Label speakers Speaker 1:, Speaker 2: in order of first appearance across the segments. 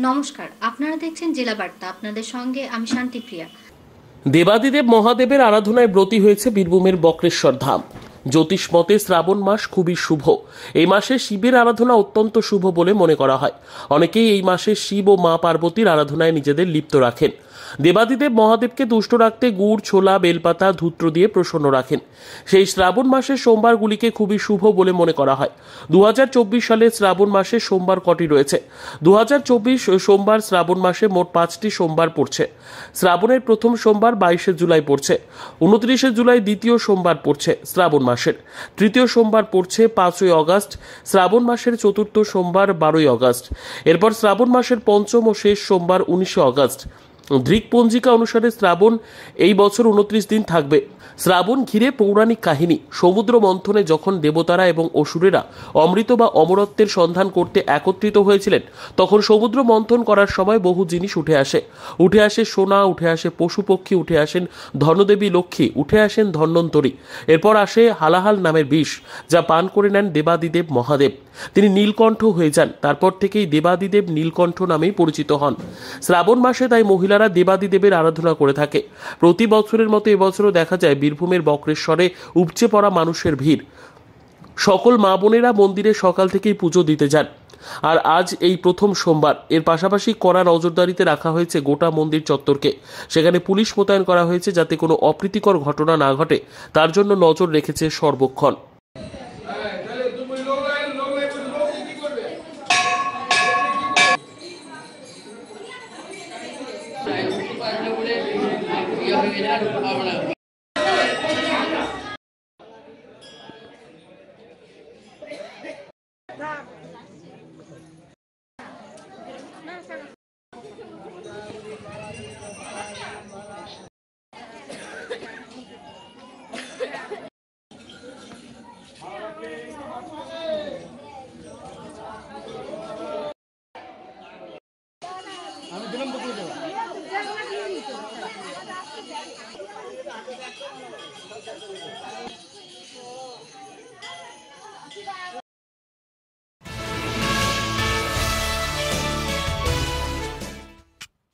Speaker 1: নমস্কার, আপনারা দেখছেন জেলা বার্তা। আপনাদের সঙ্গে আমি শান্তিপ্রিয়া।
Speaker 2: দেবাদিদেব মহাদেবের আরাধনায় ব্রতী হয়েছে বীরভূমের বক্রেশ্বর ধাম। জ্যোতিষ মতে শ্রাবণ মাস খুবই শুভ। এই মাসে শিবের আরাধনা অত্যন্ত শুভ বলে মনে করা হয়। অনেকেই এই মাসে শিব ও মা পার্বতীর আরাধনায় নিজেদের লিপ্ত রাখেন। দেবাদিদেব মহাদেবকে তুষ্ট রাখতে গুড়, ছোলা, বেলপাতা, ধূত্র দিয়ে প্রসন্ন রাখেন। সেই শ্রাবণ মাসের সোমবারগুলিকে খুবই শুভ বলে মনে করা হয়। 2024 সালে শ্রাবণ মাসে সোমবার কটি রয়েছে? 2024 সোমবার শ্রাবণ মাসে মোট 5টি সোমবার পড়ছে। শ্রাবণের প্রথম সোমবার 22 জুলাই পড়ছে। 29 জুলাই দ্বিতীয় সোমবার পড়ছে শ্রাবণ মাসের। তৃতীয় সোমবার পড়ছে 5 আগস্ট। শ্রাবণ মাসের চতুর্থ সোমবার 12 আগস্ট। এরপর শ্রাবণ মাসের পঞ্চম ও শেষ সোমবার 19 আগস্ট। গ্রিক পঞ্জিকা অনুসারে শ্রাবণ এই বছর 29 দিন থাকবে। শ্রাবণ ঘিরে পৌরাণিক কাহিনী। সমুদ্র মন্থনে যখন দেবতারা এবং অসুরেরা অমৃত বা অমরত্বের সন্ধান করতে একত্রিত হয়েছিলেন, তখন সমুদ্র মন্থন করার সময় বহু জিনিস উঠে আসে সোনা, উঠে আসে পশু পক্ষী, উঠে আসেন ধনদেবী লক্ষ্মী, উঠে আসেন ধন্বন্তরী। এরপর আসে হালাহাল নামের বিষ, যা পান করে নেন দেবাদিদেব মহাদেব। তিনি নীলকণ্ঠ হয়ে যান। তারপর থেকেই দেবাদিদেব নীলকণ্ঠ নামেই পরিচিত হন। শ্রাবণ মাসে তাই মহিলারা দেবাদিদেবের আরাধনা করে থাকে। প্রতি বছরের মতো এবছরও দেখা যায় বীরভূমের বক্রেশ্বরে উপচে পড়া মানুষের ভিড়। সকল মা বোনেরা মন্দিরে সকাল থেকেই পুজো দিতে যান। আর আজ এই প্রথম সোমবার। এর পাশাপাশি কড়া নজরদারিতে রাখা হয়েছে গোটা মন্দির চত্বরকে। সেখানে পুলিশ মোতায়েন করা হয়েছে যাতে কোনো অপ্রীতিকর ঘটনা না ঘটে, তার জন্য নজর রেখেছে সর্বক্ষণ।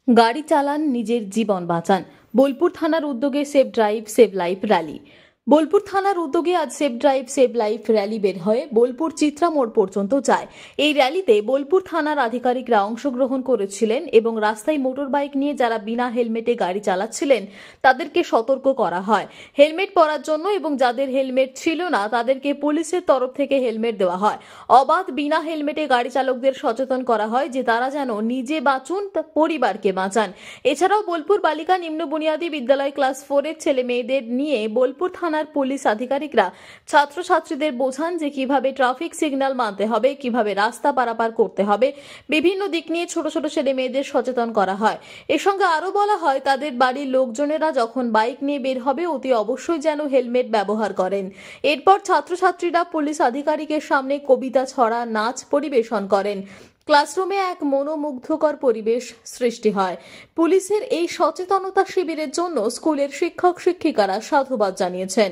Speaker 3: গাড়ি চালান, নিজের জীবন বাঁচান। বোলপুর থানার উদ্যোগে save drive save life rally. Bolpur থানার উদ্যোগে আজ save drive save life rally বের হয়ে বোলপুর চিত্রা মোড় পর্যন্ত যায়। এই র্যালিতে বোলপুর থানার আধিকারিকরা অংশগ্রহণ করেছিলেন এবং রাস্তায় মোটর বাইক নিয়ে যারা বিনা হেলমেটে গাড়ি চালাচ্ছিলেন তাদেরকে সতর্ক করা হয় হেলমেট পরার জন্য, এবং যাদের হেলমেট ছিল না তাদেরকে পুলিশের তরফ থেকে হেলমেট দেওয়া হয়। অবাধ বিনা হেলমেটে গাড়ি চালকদের সচেতন করা হয় যে তারা যেন নিজে বাঁচুন, পরিবারকে বাঁচান। এছাড়াও বোলপুর বালিকা নিম্ন বুনিয়াদী বিদ্যালয় ক্লাস 4-এর ছেলে মেয়েদের নিয়ে বোলপুর থানার পুলিশ আধিকারিকরা ছাত্রছাত্রীদের বোঝান যে কিভাবে ট্রাফিক সিগন্যাল মানতে হবে, কিভাবে রাস্তা পারাপার করতে হবে। বিভিন্ন দিক নিয়ে ছোট ছোট ছেলে মেয়েদের সচেতন করা হয়। এর সঙ্গে আরো বলা হয় তাদের বাড়ির লোকজনেরা যখন বাইক নিয়ে বের হবে অতি অবশ্যই যেন হেলমেট ব্যবহার করেন। এরপর ছাত্রছাত্রীরা পুলিশ আধিকারিকের সামনে কবিতা, ছড়া, নাচ পরিবেশন করেন। ক্লাসরুমে এক মনোমুগ্ধকর পরিবেশ সৃষ্টি হয়। পুলিশের এই সচেতনতা শিবিরের জন্য স্কুলের শিক্ষক শিক্ষিকারা সাধুবাদ জানিয়েছেন।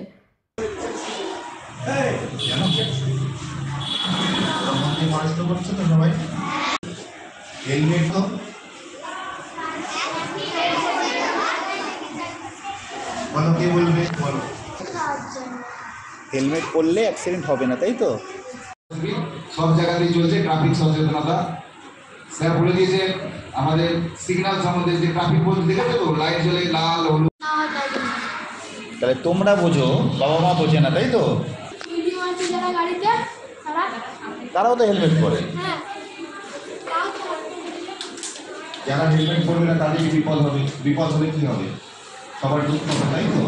Speaker 4: হেলমেট পরলে অ্যাক্সিডেন্ট হবে না, তাই তো?
Speaker 5: সব জায়গাতেই চলছে ট্রাফিক সচেতনতা। স্যার বলে দিয়েছে আমাদের সিগন্যাল সম্বন্ধে, যে ট্রাফিক বলতে দেখেছো তো, লাইট জ্বলে লাল হলুদ।
Speaker 4: তাহলে তোমরা বোঝো, বাবা মা বোঝে না, তাই তো? তারাও তো হেলমেট পরে। যারা হেলমেট পরবে না তাদের বিপদ হবে। বিপদ হলে কি হবে? সবার দুঃখ হবে, তাই তো?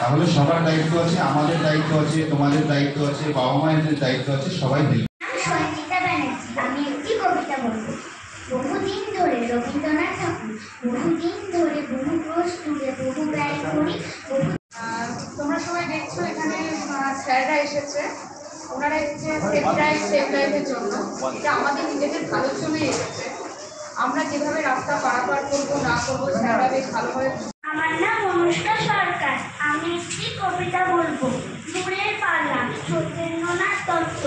Speaker 4: তাহলে সবার দায়িত্ব আছে, আমাদের দায়িত্ব আছে, তোমাদের দায়িত্ব আছে, বাবা মায়েদের দায়িত্ব আছে, সবাই মিলে।
Speaker 6: আমি একটি কবিতা বলবো। বহুদিন ধরে রবীন্দ্রনাথ ঠাকুর, বহুদিন ধরে বহু ক্রোশ তুলে বহু ব্যয় করি।
Speaker 7: তোমরা সবাই দেখছো এখানে স্যাররা এসেছে। ওনারা এসেছে সেভ ড্রাইভ সেভ লাইফের জন্য। এটা আমাদের নিজেদের ভালোর জন্যই এসেছে। আমরা যেভাবে রাস্তা পারাপার করবো না করবো স্যাররা বেশ ভালোভাবে।
Speaker 6: আমার নাম অনুষ্কা সরকার। আমি একটি কবিতা বলবো। দূরের পাল্লা সত্যেন্দ্রনাথ দত্ত,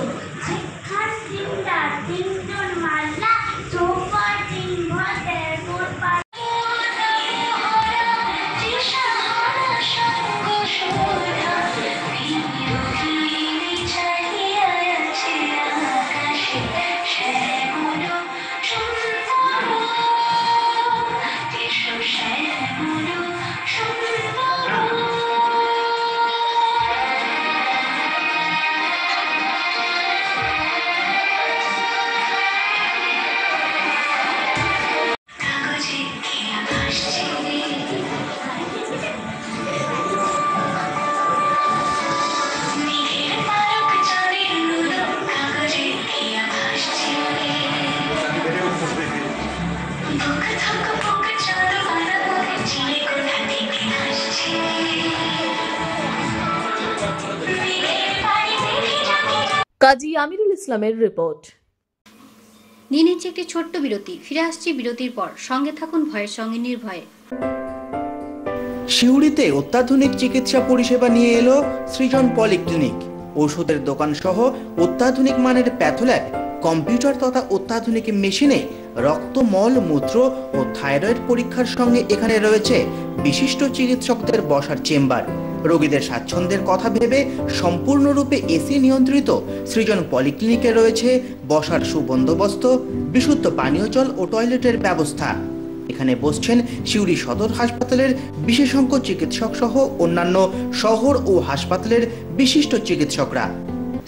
Speaker 6: শিক্ষার চিন্তা তিনজন মাল্লা চৌপাট
Speaker 3: কাজী আমিরুল ইসলামের রিপোর্ট।
Speaker 1: নিয়ে নিচ্ছে একটি ছোট্ট বিরতি, ফিরে আসছি বিরতির পর। সঙ্গে থাকুন ভয়ের সঙ্গে নির্ভয়ে।
Speaker 8: সিউড়িতে অত্যাধুনিক চিকিৎসা পরিষেবা নিয়ে এলো সৃজন পলিক্লিনিক। ওষুধের দোকান সহ অত্যাধুনিক মানের প্যাথোল্যাব, কম্পিউটার তথা অত্যাধুনিক মেশিনে রক্ত, মল, মূত্র ও থাইরয়েড পরীক্ষার সঙ্গে এখানে রয়েছে বিশিষ্ট চিকিৎসকদের বসার চেম্বার। রোগীদের স্বাচ্ছন্দ্যের কথা ভেবে সম্পূর্ণরূপে এসি নিয়ন্ত্রিত সৃজন পলিক্লিনিকে রয়েছে বসার সুবন্দোবস্ত, বিশুদ্ধ পানীয় জল ও টয়লেটের ব্যবস্থা। এখানে বসছেন সিউড়ি সদর হাসপাতালের বিশেষজ্ঞ চিকিৎসক সহ অন্যান্য শহর ও হাসপাতালের বিশিষ্ট চিকিৎসকরা।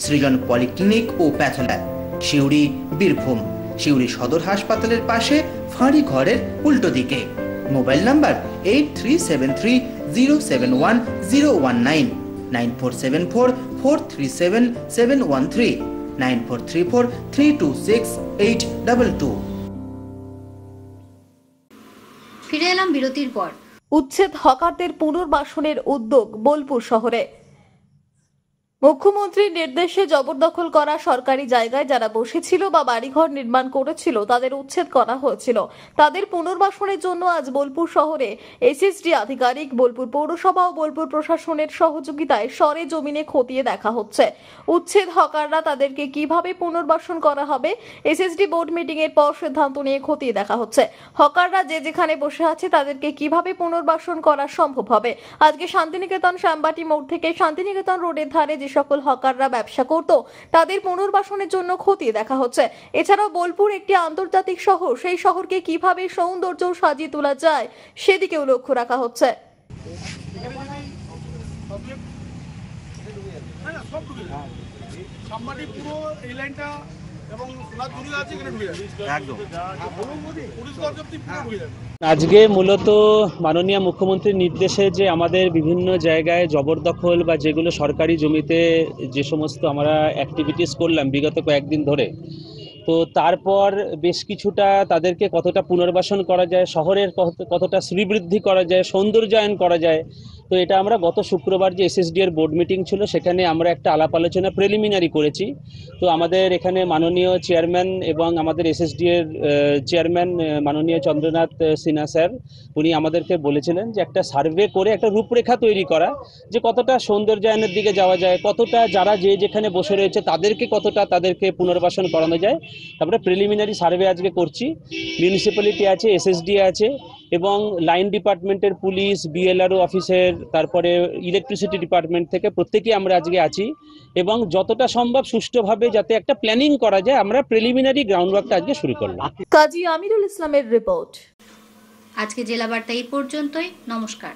Speaker 8: সৃজন পলিক্লিনিক ও প্যাথোল্যাব, সিউড়ি, বীরভূম। সিউড়ি সদর হাসপাতালের পাশে ফাঁড়ি ঘরের উল্টো দিকে। Mobile number 8373071019, 9474437713, 9434326822।
Speaker 1: ফিরে এলাম বিরতির পর।
Speaker 3: উচ্ছেদ হকারদের পুনর্বাসনের উদ্যোগ বোলপুর শহরে। মুখ্যমন্ত্রীর নির্দেশে জবরদখল করা সরকারি জায়গায় যারা বসেছিল বা বাড়িঘর নির্মাণ করেছিল তাদের উচ্ছেদ করা হয়েছিল। তাদের পুনর্বাসনের জন্য আজ বোলপুর শহরে এসএসডি আধিকারিক, বোলপুর পৌরসভা ও বোলপুর প্রশাসনের সহযোগিতায় সরেজমিনে খতিয়ে দেখা হচ্ছে। উচ্ছেদ হকাররা তাদেরকে কিভাবে পুনর্বাসন করা হবে এসএসডি বোর্ড মিটিং এর পর সিদ্ধান্ত নিয়ে খতিয়ে দেখা হচ্ছে। হকাররা যে যেখানে বসে আছে তাদেরকে কিভাবে পুনর্বাসন করা সম্ভব হবে। আজকে শান্তিনিকেতন শ্যামবাটি মোড় থেকে শান্তিনিকেতন রোডের ধারে যে সকল হকাররা ব্যবসা করত তাদের পুনর্বাসনের জন্য খতিয়ে দেখা হচ্ছে। এছাড়াও বোলপুর একটি আন্তর্জাতিক শহর, সেই শহরকে কিভাবে সৌন্দর্য সাজিয়ে তোলা যায় সেদিকেও লক্ষ্য রাখা হচ্ছে।
Speaker 9: আজকে মূলত মাননীয় মুখ্যমন্ত্রীর নির্দেশে যে আমাদের বিভিন্ন জায়গায় জবরদখল বা যেগুলো সরকারি জমিতে যে সমস্ত আমরা অ্যাক্টিভিটিস করলাম বিগত কয়েকদিন ধরে, তো তারপর বেশ কিছুটা তাদেরকে কতটা পুনর্বাসন করা যায়, শহরের কতটা শ্রীবৃদ্ধি করা যায়, সৌন্দর্যায়ন করা যায়, তো এটা আমরা গত শুক্রবার যে এসএসডি এর বোর্ড মিটিং ছিল সেখানে আমরা একটা আলাপ আলোচনা প্রিলিমিনারি করেছি। তো আমাদের এখানে মাননীয় চেয়ারম্যান এবং আমাদের এসএসডি এর চেয়ারম্যান মাননীয় চন্দ্রনাথ সিনহা স্যার, উনি আমাদেরকে বলেছিলেন যে একটা সার্ভে করে একটা রূপরেখা তৈরি করা, যে কতটা সৌন্দর্যায়নের দিকে যাওয়া যায়, কতটা যারা যে যেখানে বসে রয়েছে তাদেরকে পুনর্বাসন করানো যায়। তারপরে প্রিলিমিনারি সার্ভে আজকে করছি। মিউনিসিপ্যালিটি আছে, এসএসডি আছে এবং লাইন ডিপার্টমেন্টের পুলিশ, বিএলআরও অফিসের, তারপরে ইলেকট্রিসিটি ডিপার্টমেন্ট থেকে প্রত্যেকেই আমরা আজকে আছি এবং যতটা সম্ভব সুষ্ঠুভাবে যাতে একটা প্ল্যানিং করা যায় আমরা প্রিলিমিনারি গ্রাউন্ড ওয়ার্কটা আজকে শুরু করলাম।
Speaker 3: কাজী আমিরুল ইসলামের রিপোর্ট।
Speaker 1: আজকে জেলা বার্তা এই পর্যন্তই। নমস্কার।